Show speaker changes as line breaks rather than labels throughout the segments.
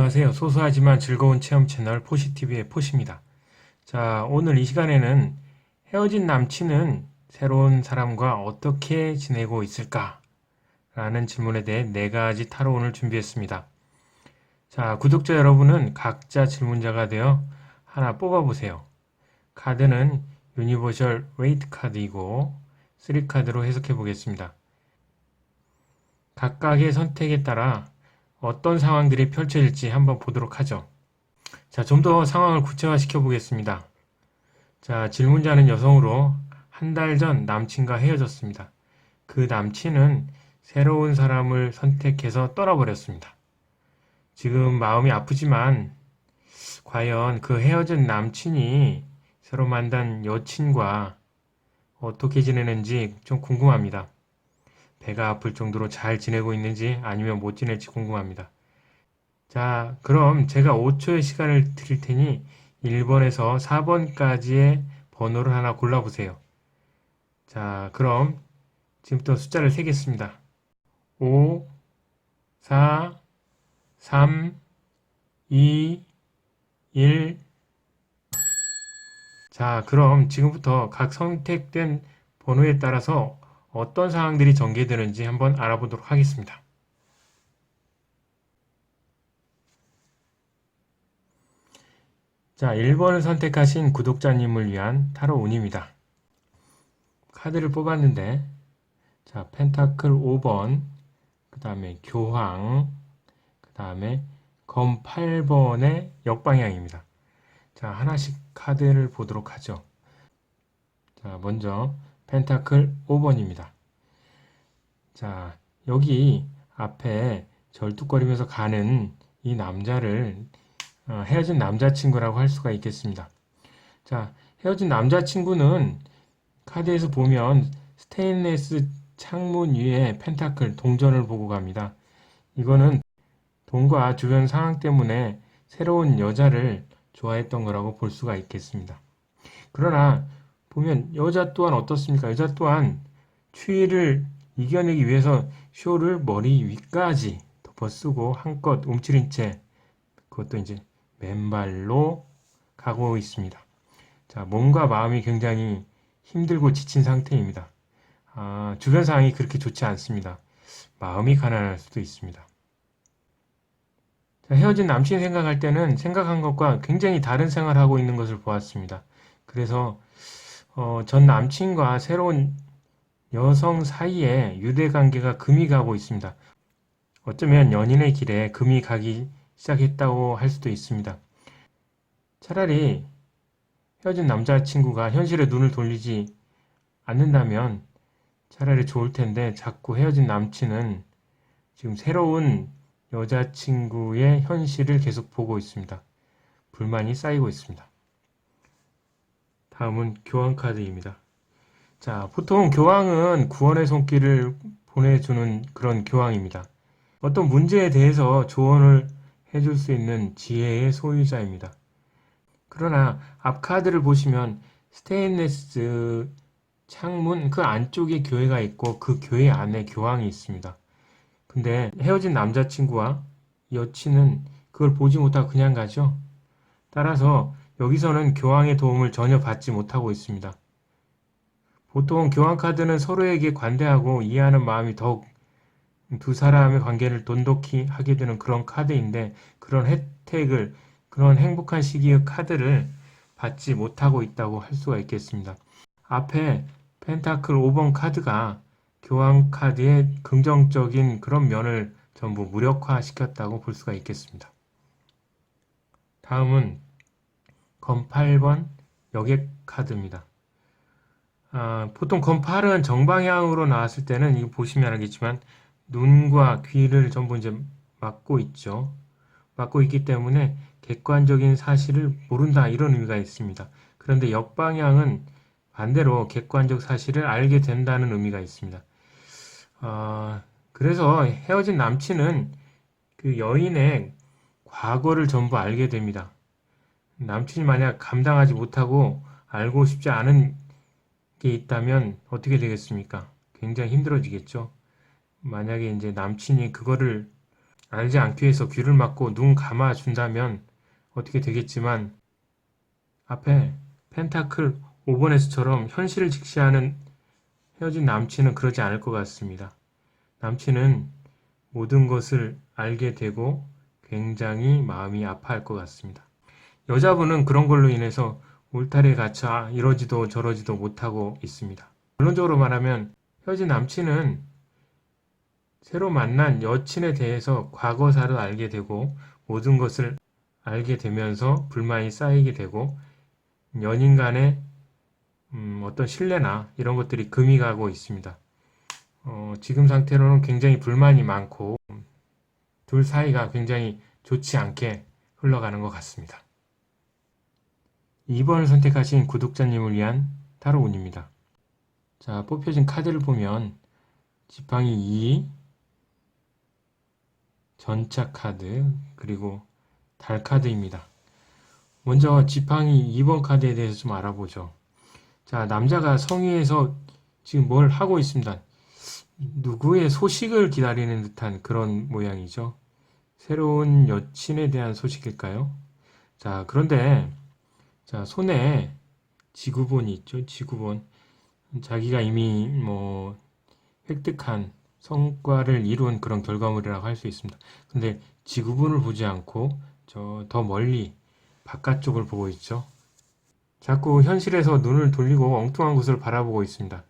안녕하세요. 소소하지만 즐거운 체험 채널 포시TV의 포시입니다. 자, 오늘 이 시간에는 헤어진 남친은 새로운 사람과 어떻게 지내고 있을까? 라는 질문에 대해 4가지 타로운을 준비했습니다. 자, 구독자 여러분은 각자 질문자가 되어 하나 뽑아보세요. 카드는 유니버셜 웨이트 카드이고 3카드로 해석해 보겠습니다. 각각의 선택에 따라 어떤 상황들이 펼쳐질지 한번 보도록 하죠. 자, 좀 더 상황을 구체화시켜 보겠습니다. 자, 질문자는 여성으로 한 달 전 남친과 헤어졌습니다. 그 남친은 새로운 사람을 선택해서 떠나버렸습니다. 지금 마음이 아프지만 과연 그 헤어진 남친이 새로 만난 여친과 어떻게 지내는지 좀 궁금합니다. 배가 아플 정도로 잘 지내고 있는지 아니면 못 지낼지 궁금합니다. 자, 그럼 제가 5초의 시간을 드릴 테니 1번에서 4번까지의 번호를 하나 골라보세요. 자, 그럼 지금부터 숫자를 세겠습니다. 5, 4, 3, 2, 1. 자, 그럼 지금부터 각 선택된 번호에 따라서 어떤 상황들이 전개되는지 한번 알아보도록 하겠습니다. 자, 1번을 선택하신 구독자님을 위한 타로 운입니다. 카드를 뽑았는데, 자, 펜타클 5번, 그 다음에 교황, 그 다음에 검 8번의 역방향입니다. 자, 하나씩 카드를 보도록 하죠. 자, 먼저 펜타클 5번입니다. 자, 여기 앞에 절뚝거리면서 가는 이 남자를 헤어진 남자친구라고 할 수가 있겠습니다. 자, 헤어진 남자친구는 카드에서 보면 스테인레스 창문 위에 펜타클 동전을 보고 갑니다. 이거는 돈과 주변 상황 때문에 새로운 여자를 좋아했던 거라고 볼 수가 있겠습니다. 그러나 보면 여자 또한 어떻습니까? 여자 또한 추위를 이겨내기 위해서 쇼를 머리 위까지 덮어쓰고 한껏 움츠린 채 그것도 이제 맨발로 가고 있습니다. 자, 몸과 마음이 굉장히 힘들고 지친 상태입니다. 주변 상황이 그렇게 좋지 않습니다. 마음이 가난할 수도 있습니다. 자, 헤어진 남친 생각할 때는 생각한 것과 굉장히 다른 생활을 하고 있는 것을 보았습니다. 그래서 전 남친과 새로운 여성 사이에 유대관계가 금이 가고 있습니다. 어쩌면 연인의 길에 금이 가기 시작했다고 할 수도 있습니다. 차라리 헤어진 남자친구가 현실에 눈을 돌리지 않는다면 차라리 좋을 텐데 자꾸 헤어진 남친은 지금 새로운 여자친구의 현실을 계속 보고 있습니다. 불만이 쌓이고 있습니다. 다음은 교황 카드입니다. 자, 보통 교황은 구원의 손길을 보내주는 그런 교황입니다. 어떤 문제에 대해서 조언을 해줄 수 있는 지혜의 소유자입니다. 그러나 앞 카드를 보시면 스테인레스 창문 그 안쪽에 교회가 있고 그 교회 안에 교황이 있습니다. 근데 헤어진 남자친구와 여친은 그걸 보지 못하고 그냥 가죠. 따라서 여기서는 교황의 도움을 전혀 받지 못하고 있습니다. 보통 교황 카드는 서로에게 관대하고 이해하는 마음이 더욱 두 사람의 관계를 돈독히 하게 되는 그런 카드인데 그런 혜택을 그런 행복한 시기의 카드를 받지 못하고 있다고 할 수가 있겠습니다. 앞에 펜타클 5번 카드가 교황 카드의 긍정적인 그런 면을 전부 무력화시켰다고 볼 수가 있겠습니다. 다음은 검 8번 여객 카드입니다. 보통 검 8은 정방향으로 나왔을 때는 이거 보시면 알겠지만 눈과 귀를 전부 이제 막고 있죠. 막고 있기 때문에 객관적인 사실을 모른다 이런 의미가 있습니다. 그런데 역방향은 반대로 객관적 사실을 알게 된다는 의미가 있습니다. 그래서 헤어진 남친은 그 여인의 과거를 전부 알게 됩니다. 남친이 만약 감당하지 못하고 알고 싶지 않은 게 있다면 어떻게 되겠습니까? 굉장히 힘들어지겠죠. 만약에 이제 남친이 그거를 알지 않기 위해서 귀를 막고 눈 감아준다면 어떻게 되겠지만 앞에 펜타클 5번에서처럼 현실을 직시하는 헤어진 남친은 그러지 않을 것 같습니다. 남친은 모든 것을 알게 되고 굉장히 마음이 아파할 것 같습니다. 여자분은 그런 걸로 인해서 울타리에 갇혀 이러지도 저러지도 못하고 있습니다. 결론적으로 말하면 헤어진 남친은 새로 만난 여친에 대해서 과거사를 알게 되고 모든 것을 알게 되면서 불만이 쌓이게 되고 연인 간의 어떤 신뢰나 이런 것들이 금이 가고 있습니다. 지금 상태로는 굉장히 불만이 많고 둘 사이가 굉장히 좋지 않게 흘러가는 것 같습니다. 2번을 선택하신 구독자님을 위한 타로운입니다. 자, 뽑혀진 카드를 보면 지팡이 2, 전차 카드, 그리고 달 카드입니다. 먼저 지팡이 2번 카드에 대해서 좀 알아보죠. 자, 남자가 성위에서 지금 뭘 하고 있습니다. 누구의 소식을 기다리는 듯한 그런 모양이죠. 새로운 여친에 대한 소식일까요? 자, 그런데 자, 손에 지구본이 있죠. 지구본. 자기가 이미 획득한 성과를 이룬 그런 결과물이라고 할 수 있습니다. 근데 지구본을 보지 않고 저 더 멀리 바깥쪽을 보고 있죠. 자꾸 현실에서 눈을 돌리고 엉뚱한 곳을 바라보고 있습니다.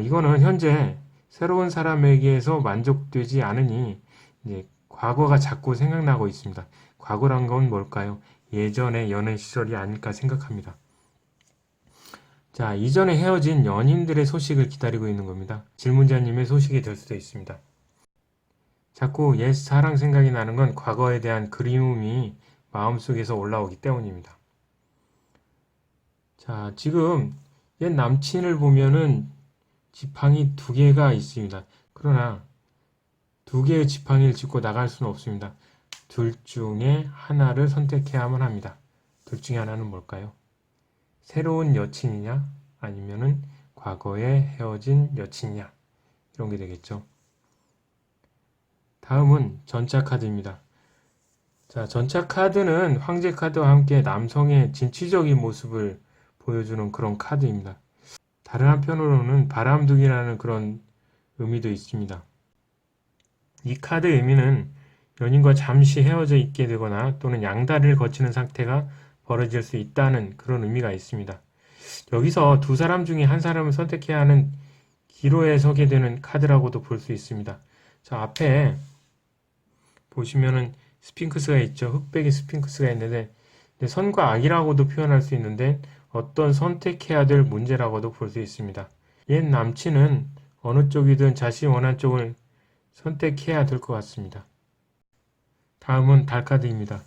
이거는 현재 새로운 사람에게서 만족되지 않으니 이제 과거가 자꾸 생각나고 있습니다. 과거란 건 뭘까요? 예전의 연애 시절이 아닐까 생각합니다. 자, 이전에 헤어진 연인들의 소식을 기다리고 있는 겁니다. 질문자님의 소식이 될 수도 있습니다. 자꾸 옛 사랑 생각이 나는 건 과거에 대한 그리움이 마음속에서 올라오기 때문입니다. 자, 지금 옛 남친을 보면은 지팡이 2개가 있습니다. 그러나 2개의 지팡이를 짚고 나갈 수는 없습니다. 둘 중에 하나를 선택해야만 합니다. 둘 중에 하나는 뭘까요? 새로운 여친이냐 아니면은 과거에 헤어진 여친이냐 이런 게 되겠죠. 다음은 전차 카드입니다. 자, 전차 카드는 황제 카드와 함께 남성의 진취적인 모습을 보여주는 그런 카드입니다. 다른 한편으로는 바람둥이라는 그런 의미도 있습니다. 이 카드의 의미는 연인과 잠시 헤어져 있게 되거나 또는 양다리를 거치는 상태가 벌어질 수 있다는 그런 의미가 있습니다. 여기서 두 사람 중에 한 사람을 선택해야 하는 기로에 서게 되는 카드라고도 볼 수 있습니다. 자, 앞에 보시면은 스핑크스가 있죠. 흑백의 스핑크스가 있는데 선과 악이라고도 표현할 수 있는데 어떤 선택해야 될 문제라고도 볼 수 있습니다. 옛 남친은 어느 쪽이든 자신이 원하는 쪽을 선택해야 될 것 같습니다. 다음은 달 카드입니다.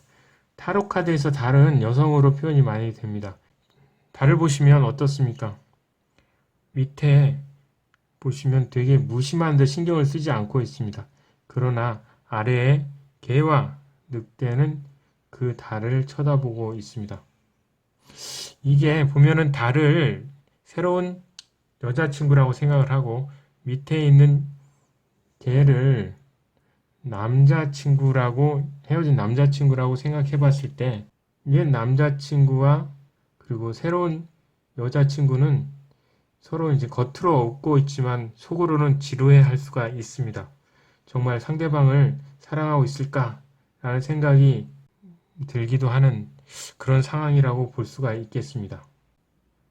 타로 카드에서 달은 여성으로 표현이 많이 됩니다. 달을 보시면 어떻습니까? 밑에 보시면 되게 무심한 듯 신경을 쓰지 않고 있습니다. 그러나 아래에 개와 늑대는 그 달을 쳐다보고 있습니다. 이게 보면은 달을 새로운 여자친구라고 생각을 하고 밑에 있는 개를 남자친구라고 헤어진 남자친구라고 생각해 봤을 때 옛 남자친구와 그리고 새로운 여자친구는 서로 이제 겉으로 웃고 있지만 속으로는 지루해 할 수가 있습니다. 정말 상대방을 사랑하고 있을까라는 생각이 들기도 하는 그런 상황이라고 볼 수가 있겠습니다.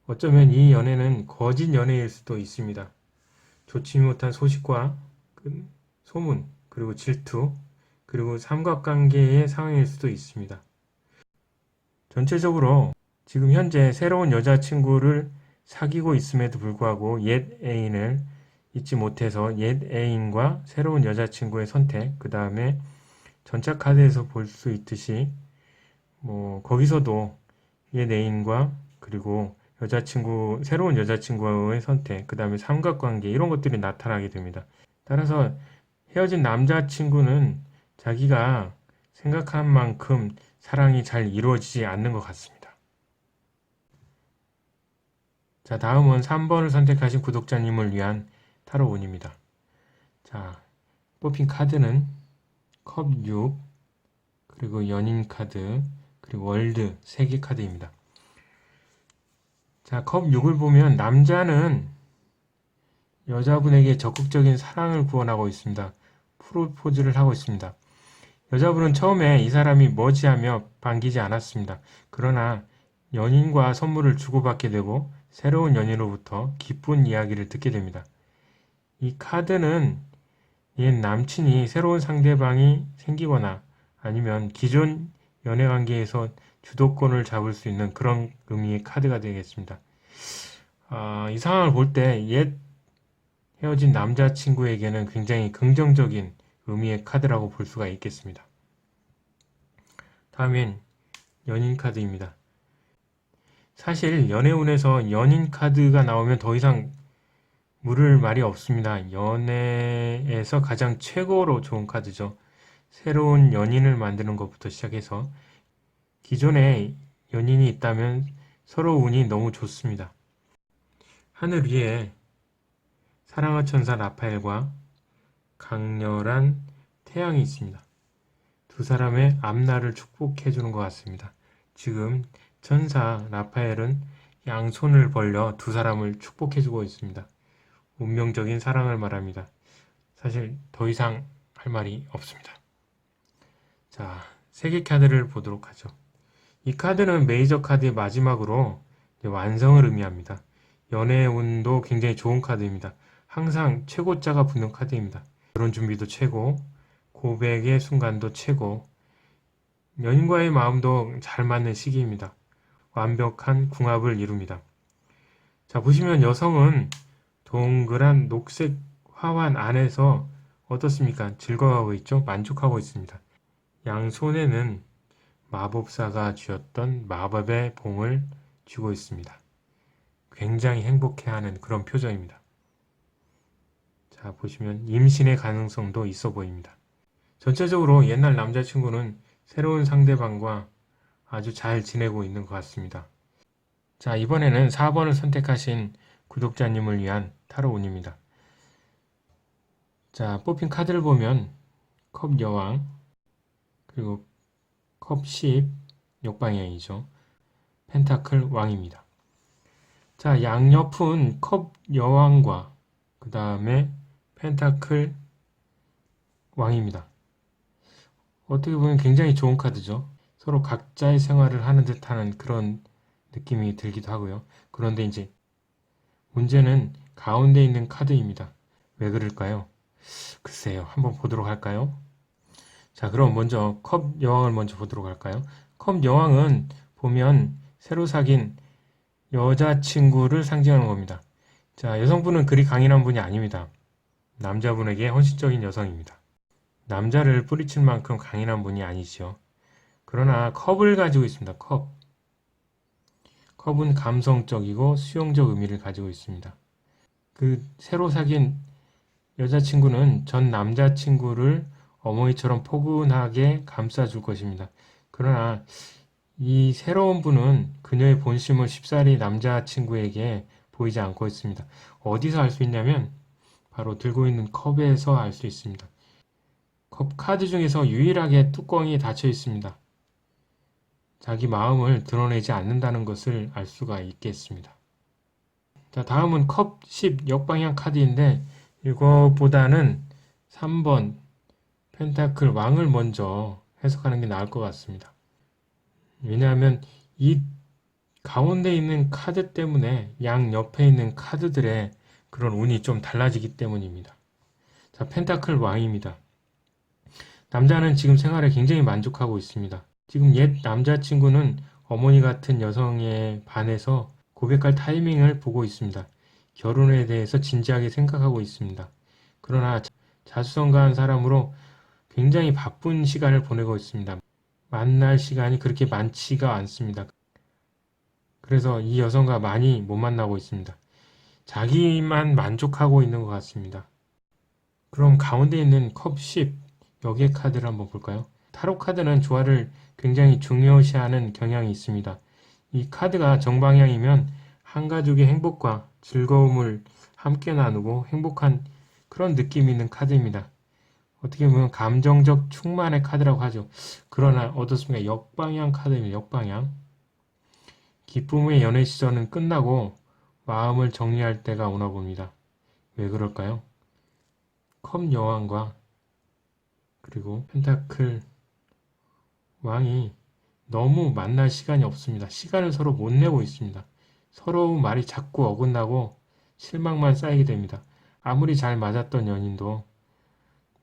어쩌면 이 연애는 거짓 연애일 수도 있습니다. 좋지 못한 소식과 소문, 그리고 질투, 그리고 삼각관계의 상황일 수도 있습니다. 전체적으로 지금 현재 새로운 여자친구를 사귀고 있음에도 불구하고 옛 애인을 잊지 못해서 옛 애인과 새로운 여자친구의 선택, 그 다음에 전차 카드에서 볼 수 있듯이 거기서도 옛 애인과 그리고 새로운 여자친구의 선택, 그 다음에 삼각관계 이런 것들이 나타나게 됩니다. 따라서 헤어진 남자친구는 자기가 생각한 만큼 사랑이 잘 이루어지지 않는 것 같습니다. 자, 다음은 3번을 선택하신 구독자님을 위한 타로운입니다. 자, 뽑힌 카드는 컵 6, 그리고 연인 카드, 그리고 월드 3개 카드입니다. 자, 컵 6을 보면 남자는 여자분에게 적극적인 사랑을 구원하고 있습니다. 프로포즈를 하고 있습니다. 여자분은 처음에 이 사람이 머지하며 반기지 않았습니다. 그러나 연인과 선물을 주고받게 되고 새로운 연인으로부터 기쁜 이야기를 듣게 됩니다. 이 카드는 옛 남친이 새로운 상대방이 생기거나 아니면 기존 연애관계에서 주도권을 잡을 수 있는 그런 의미의 카드가 되겠습니다. 이 상황을 볼 때 옛 헤어진 남자친구에게는 굉장히 긍정적인 의미의 카드라고 볼 수가 있겠습니다. 다음엔 연인 카드입니다. 사실 연애운에서 연인 카드가 나오면 더 이상 물을 말이 없습니다. 연애에서 가장 최고로 좋은 카드죠. 새로운 연인을 만드는 것부터 시작해서 기존에 연인이 있다면 서로 운이 너무 좋습니다. 하늘 위에 사랑의 천사 라파엘과 강렬한 태양이 있습니다. 두 사람의 앞날을 축복해 주는 것 같습니다. 지금 천사 라파엘은 양손을 벌려 두 사람을 축복해 주고 있습니다. 운명적인 사랑을 말합니다. 사실 더 이상 할 말이 없습니다. 자, 3개 카드를 보도록 하죠. 이 카드는 메이저 카드의 마지막으로 완성을 의미합니다. 연애 운도 굉장히 좋은 카드입니다. 항상 최고자가 붙는 카드입니다. 결혼 준비도 최고, 고백의 순간도 최고, 연인과의 마음도 잘 맞는 시기입니다. 완벽한 궁합을 이룹니다. 자, 보시면 여성은 동그란 녹색 화환 안에서 어떻습니까? 즐거워하고 있죠? 만족하고 있습니다. 양손에는 마법사가 쥐었던 마법의 봉을 쥐고 있습니다. 굉장히 행복해하는 그런 표정입니다. 자, 보시면 임신의 가능성도 있어 보입니다. 전체적으로 옛날 남자친구는 새로운 상대방과 아주 잘 지내고 있는 것 같습니다. 자, 이번에는 4번을 선택하신 구독자님을 위한 타로운입니다. 자, 뽑힌 카드를 보면 컵 여왕, 그리고 컵 10, 역방향이죠. 펜타클 왕입니다. 자, 양옆은 컵 여왕과 그 다음에 펜타클 왕입니다. 어떻게 보면 굉장히 좋은 카드죠. 서로 각자의 생활을 하는 듯하는 그런 느낌이 들기도 하고요. 그런데 이제 문제는 가운데 있는 카드입니다. 왜 그럴까요? 글쎄요. 한번 보도록 할까요? 자, 그럼 먼저 컵 여왕을 먼저 보도록 할까요? 컵 여왕은 보면 새로 사귄 여자친구를 상징하는 겁니다. 자, 여성분은 그리 강인한 분이 아닙니다. 남자분에게 헌신적인 여성입니다. 남자를 뿌리칠 만큼 강인한 분이 아니죠. 그러나 컵을 가지고 있습니다. 컵. 컵은 감성적이고 수용적 의미를 가지고 있습니다. 그 새로 사귄 여자친구는 전 남자친구를 어머니처럼 포근하게 감싸줄 것입니다. 그러나 이 새로운 분은 그녀의 본심을 쉽사리 남자친구에게 보이지 않고 있습니다. 어디서 알 수 있냐면 바로 들고 있는 컵에서 알 수 있습니다. 컵 카드 중에서 유일하게 뚜껑이 닫혀 있습니다. 자기 마음을 드러내지 않는다는 것을 알 수가 있겠습니다. 자, 다음은 컵 10 역방향 카드인데 이거보다는 3번 펜타클 왕을 먼저 해석하는 게 나을 것 같습니다. 왜냐하면 이 가운데 있는 카드 때문에 양 옆에 있는 카드들의 그런 운이 좀 달라지기 때문입니다. 자, 펜타클 왕입니다. 남자는 지금 생활에 굉장히 만족하고 있습니다. 지금 옛 남자친구는 어머니 같은 여성에 반해서 고백할 타이밍을 보고 있습니다. 결혼에 대해서 진지하게 생각하고 있습니다. 그러나 자수성가한 사람으로 굉장히 바쁜 시간을 보내고 있습니다. 만날 시간이 그렇게 많지가 않습니다. 그래서 이 여성과 많이 못 만나고 있습니다. 자기만 만족하고 있는 것 같습니다. 그럼 가운데 있는 컵 10, 여기의 카드를 한번 볼까요? 타로 카드는 조화를 굉장히 중요시하는 경향이 있습니다. 이 카드가 정방향이면 한 가족의 행복과 즐거움을 함께 나누고 행복한 그런 느낌이 있는 카드입니다. 어떻게 보면 감정적 충만의 카드라고 하죠. 그러나 어떻습니까? 역방향 카드입니다. 역방향. 기쁨의 연애 시절은 끝나고 마음을 정리할 때가 오나 봅니다. 왜 그럴까요? 컵 여왕과 그리고 펜타클 왕이 너무 만날 시간이 없습니다. 시간을 서로 못 내고 있습니다. 서로 말이 자꾸 어긋나고 실망만 쌓이게 됩니다. 아무리 잘 맞았던 연인도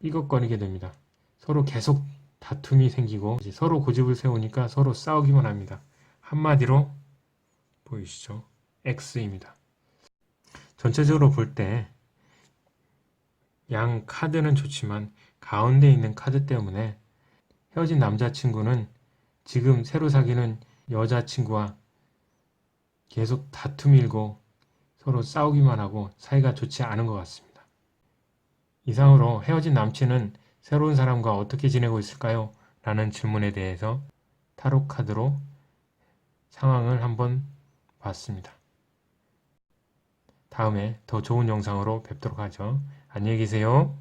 삐걱거리게 됩니다. 서로 계속 다툼이 생기고 서로 고집을 세우니까 서로 싸우기만 합니다. 한마디로 보이시죠? X입니다. 전체적으로 볼 때 양 카드는 좋지만 가운데 있는 카드 때문에 헤어진 남자친구는 지금 새로 사귀는 여자친구와 계속 다툼이 일고 서로 싸우기만 하고 사이가 좋지 않은 것 같습니다. 이상으로 헤어진 남친은 새로운 사람과 어떻게 지내고 있을까요? 라는 질문에 대해서 타로 카드로 상황을 한번 봤습니다. 다음에 더 좋은 영상으로 뵙도록 하죠. 안녕히 계세요.